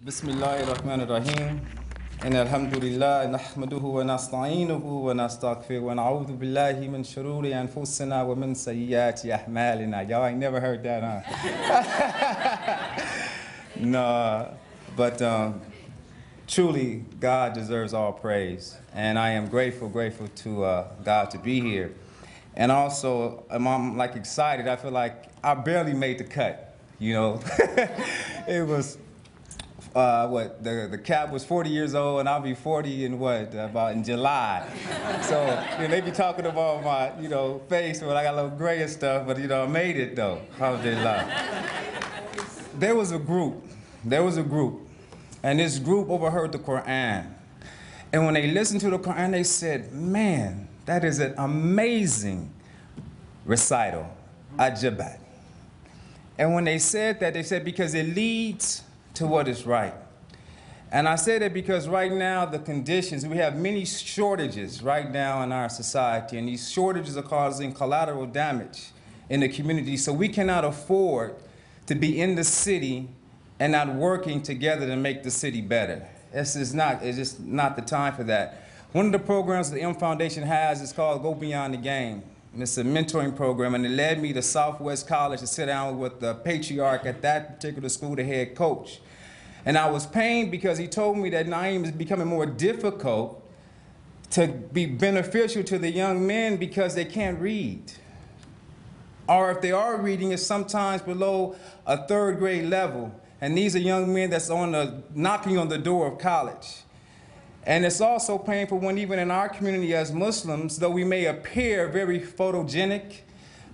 Bismillahirrahmanirrahim. إن الحمد لله نحمده ونستعينه ونستغفره ونعوذ بالله من شرور أنفسنا ومن سيئات أعمالنا. Y'all ain't never heard that, huh? No, but truly, God deserves all praise. And I am grateful to God to be here. And also, I'm like excited. I feel like I barely made the cut, you know. It was, the cap was 40 years old, and I'll be 40 in about in July. So, you know, they be talking about my, face, but I got a little gray and stuff, but, I made it, though. Alhamdulillah. There was a group, and this group overheard the Quran. And when they listened to the Quran, they said, man, that is an amazing recital, ajabat. And when they said that, they said because it leads to what is right. And I say that because right now the conditions, we have many shortages right now in our society, and these shortages are causing collateral damage in the community, so we cannot afford to be in the city and not working together to make the city better. It's just not the time for that. One of the programs the M Foundation has is called Go Beyond the Game. And it's a mentoring program, and it led me to Southwest College to sit down with the patriarch at that particular school, the head coach. And I was pained because he told me that Naim is becoming more difficult to be beneficial to the young men because they can't read. Or if they are reading, it's sometimes below a third grade level. And these are young men that's knocking on the door of college. And it's also painful when even in our community as Muslims, though we may appear very photogenic,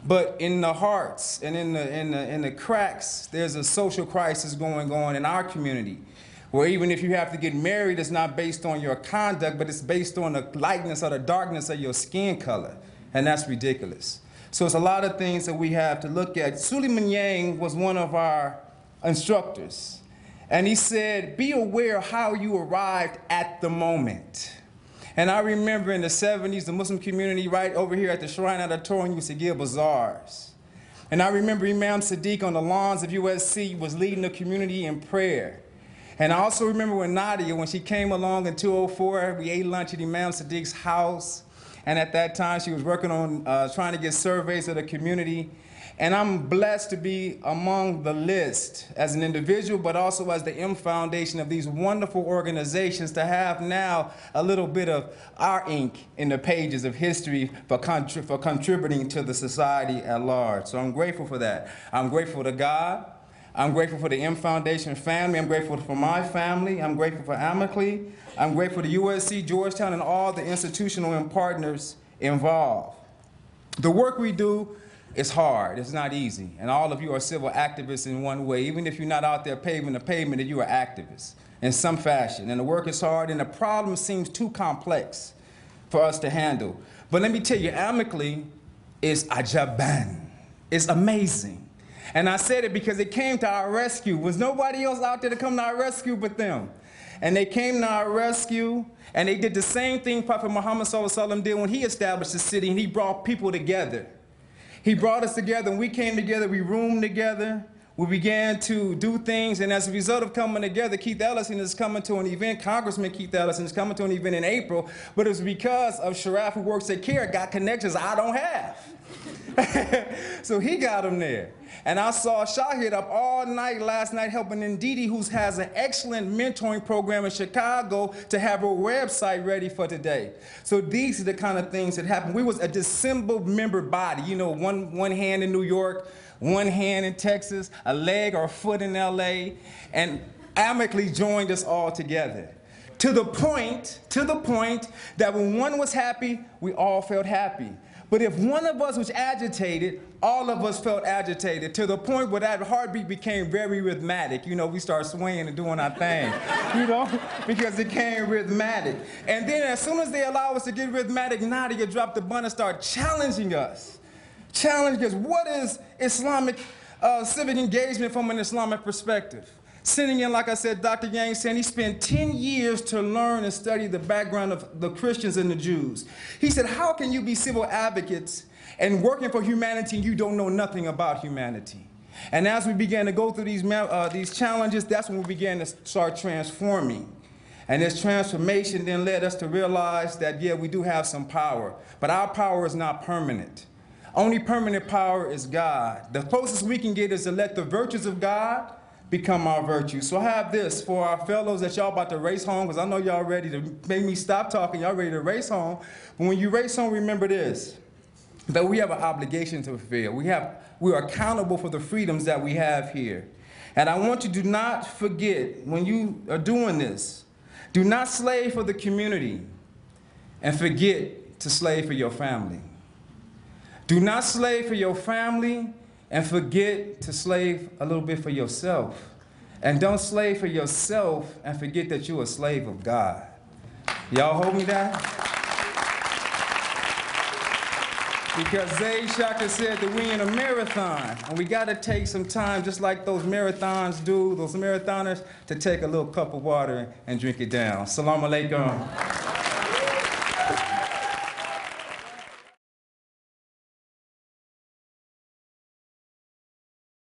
but in the hearts and in the cracks, there's a social crisis going on in our community, where even if you have to get married, it's not based on your conduct, but it's based on the lightness or the darkness of your skin color. And that's ridiculous. So it's a lot of things that we have to look at. Suleiman Yang was one of our instructors. And he said, be aware how you arrived at the moment. And I remember in the 70s, the Muslim community right over here at the Shrine Auditorium used to give bazaars. And I remember Imam Sadiq on the lawns of USC was leading the community in prayer. And I also remember when Nadia, when she came along in 2004, we ate lunch at Imam Sadiq's house. And at that time, she was working on trying to get surveys of the community. And I'm blessed to be among the list as an individual, but also as the M Foundation of these wonderful organizations to have now a little bit of our ink in the pages of history for contributing to the society at large. So I'm grateful for that. I'm grateful to God. I'm grateful for the M Foundation family. I'm grateful for my family. I'm grateful for AMCLI. I'm grateful to USC, Georgetown, and all the institutional and partners involved. The work we do is hard, it's not easy, and all of you are civil activists in one way. Even if you're not out there paving the pavement, you are activists in some fashion. And the work is hard, and the problem seems too complex for us to handle. But let me tell you, AMCLI is ajaban. It's amazing. And I said it because it came to our rescue. Was nobody else out there to come to our rescue but them? And they came to our rescue, and they did the same thing Prophet Muhammad ﷺ did when he established the city, and he brought people together. He brought us together, and we came together, we roomed together, we began to do things, and as a result of coming together, Keith Ellison is coming to an event, Congressman Keith Ellison is coming to an event in April, but it was because of Sharaf, who works at CARE, got connections I don't have. So he got them there. And I saw Shahid up all night last night helping Ndidi, who has an excellent mentoring program in Chicago, to have her website ready for today. So these are the kind of things that happen. We was a dissembled member body, one hand in New York, one hand in Texas, a leg or a foot in LA, and AMCLI joined us all together. To the point that when one was happy, we all felt happy. But if one of us was agitated, all of us felt agitated, to the point where that heartbeat became very rhythmic. We start swaying and doing our thing, because it became rhythmic. And then as soon as they allow us to get rhythmic, Nadia dropped the bun and started challenging us. What is Islamic civic engagement from an Islamic perspective? Sitting in, like I said, Dr. Yang saying he spent 10 years to learn and study the background of the Christians and the Jews. He said, how can you be civil advocates and working for humanity and you don't know nothing about humanity? And as we began to go through these challenges, that's when we began to start transforming. And this transformation then led us to realize that, yeah, we do have some power, but our power is not permanent. Only permanent power is God. The closest we can get is to let the virtues of God become our virtues. So I have this for our fellows that y'all about to race home, because I know y'all ready to make me stop talking. Y'all ready to race home. But when you race home, remember this, that we have an obligation to fulfill. We are accountable for the freedoms that we have here. And I want you to not forget, when you are doing this, do not slave for the community and forget to slave for your family. Do not slave for your family and forget to slave a little bit for yourself. And don't slave for yourself and forget that you're a slave of God. Y'all hold me down? Because Zayd Shaka said that we in a marathon, and we got to take some time, just like those marathons do, those marathoners, to take a little cup of water and drink it down. Assalamu alaikum.